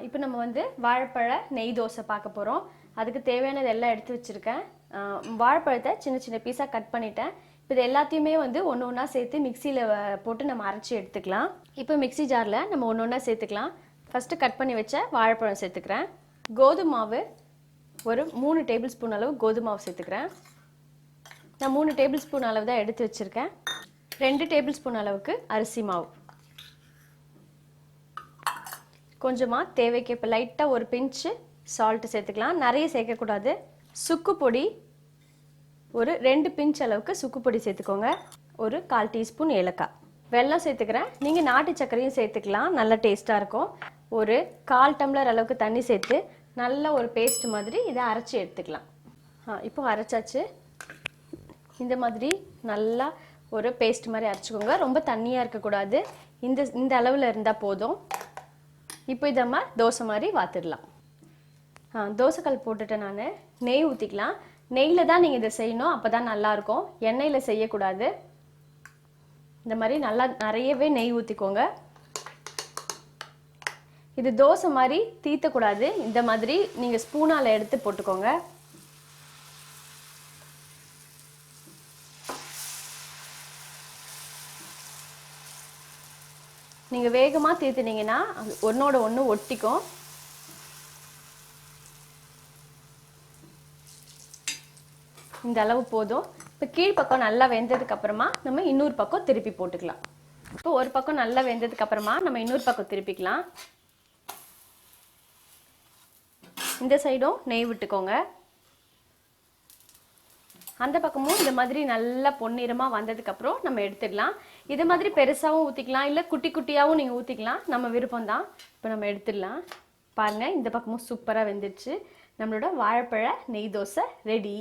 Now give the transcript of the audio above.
இப்போ நம்ம வந்து வாழைப்பழ நெய் தோசை பார்க்க போகிறோம். அதுக்கு தேவையானது எல்லாம் எடுத்து வச்சுருக்கேன். வாழைப்பழத்தை சின்ன சின்ன பீஸாக கட் பண்ணிட்டேன். இப்போ இது எல்லாத்தையுமே வந்து ஒன்று ஒன்றா சேர்த்து மிக்சியில் போட்டு நம்ம அரைச்சி எடுத்துக்கலாம். இப்போ மிக்சி ஜாரில் நம்ம ஒன்று ஒன்றா சேர்த்துக்கலாம். ஃபஸ்ட்டு கட் பண்ணி வச்ச வாழைப்பழம் சேர்த்துக்கிறேன். கோதுமை மாவு ஒரு 3 டேபிள் ஸ்பூன் அளவு கோதுமை மாவு சேர்த்துக்கிறேன். நான் 3 டேபிள் ஸ்பூன் அளவு தான் எடுத்து வச்சுருக்கேன். 2 டேபிள் ஸ்பூன் அளவுக்கு அரிசி மாவு, கொஞ்சமாக தேவைக்கு இப்போ லைட்டாக ஒரு பிஞ்சு சால்ட்டு சேர்த்துக்கலாம். நிறைய சேர்க்கக்கூடாது. சுக்கு பொடி ஒரு 2 பிஞ்ச் அளவுக்கு சுக்கு பொடி சேர்த்துக்கோங்க. ஒரு 1/4 டீஸ்பூன் ஏலக்காய். வெல்லம் சேர்த்துக்கிறேன். நீங்கள் நாட்டு சர்க்கரையும் சேர்த்துக்கலாம், நல்ல டேஸ்ட்டாக இருக்கும். ஒரு 1/4 டம்ளர் அளவுக்கு தண்ணி சேர்த்து நல்ல ஒரு பேஸ்ட் மாதிரி இதை அரைச்சி எடுத்துக்கலாம். இப்போ அரைச்சாச்சு. இந்த மாதிரி நல்லா ஒரு பேஸ்ட் மாதிரி அரைச்சிக்கோங்க. ரொம்ப தண்ணியாக இருக்கக்கூடாது. இந்த அளவில் இருந்தால் போதும். இப்போ இதை நம்ம தோசை மாதிரி வாத்துடலாம். தோசைக்கல் போட்டுட்டு நான் நெய் ஊற்றிக்கலாம். நெய்யில் தான் நீங்கள் இதை செய்யணும், அப்போ தான் நல்லாயிருக்கும். எண்ணெயில் செய்யக்கூடாது. இந்த மாதிரி நல்லா நிறையவே நெய் ஊற்றிக்கோங்க. இது தோசை மாதிரி தீத்தக்கூடாது. இந்த மாதிரி நீங்கள் ஸ்பூனால் எடுத்து போட்டுக்கோங்க. நீங்கள் வேகமாக தீர்த்துனீங்கன்னா ஒன்றோட ஒன்று ஒட்டிக்கும். இந்த அளவு போதும். இப்போ கீழ்ப்பக்கம் நல்லா வெந்ததுக்கப்புறமா நம்ம இன்னொரு பக்கம் திருப்பி போட்டுக்கலாம். இப்போ ஒரு பக்கம் நல்லா வெந்ததுக்கப்புறமா நம்ம இன்னொரு பக்கம் திருப்பிக்கலாம். இந்த சைடும் நெய் விட்டுக்கோங்க. அந்த பக்கமும் இந்த மாதிரி நல்லா பொன்னிறமாக வந்ததுக்கப்புறம் நம்ம எடுத்துடலாம். இது மாதிரி பெருசாகவும் ஊற்றிக்கலாம், இல்லை குட்டி குட்டியாகவும் நீங்கள் ஊற்றிக்கலாம், நம்ம விருப்பம்தான். இப்போ நம்ம எடுத்துடலாம். பாருங்கள், இந்த பக்கமும் சூப்பராக வெந்துடுச்சு. நம்மளோட வாழைப்பழ நெய் தோசை ரெடி.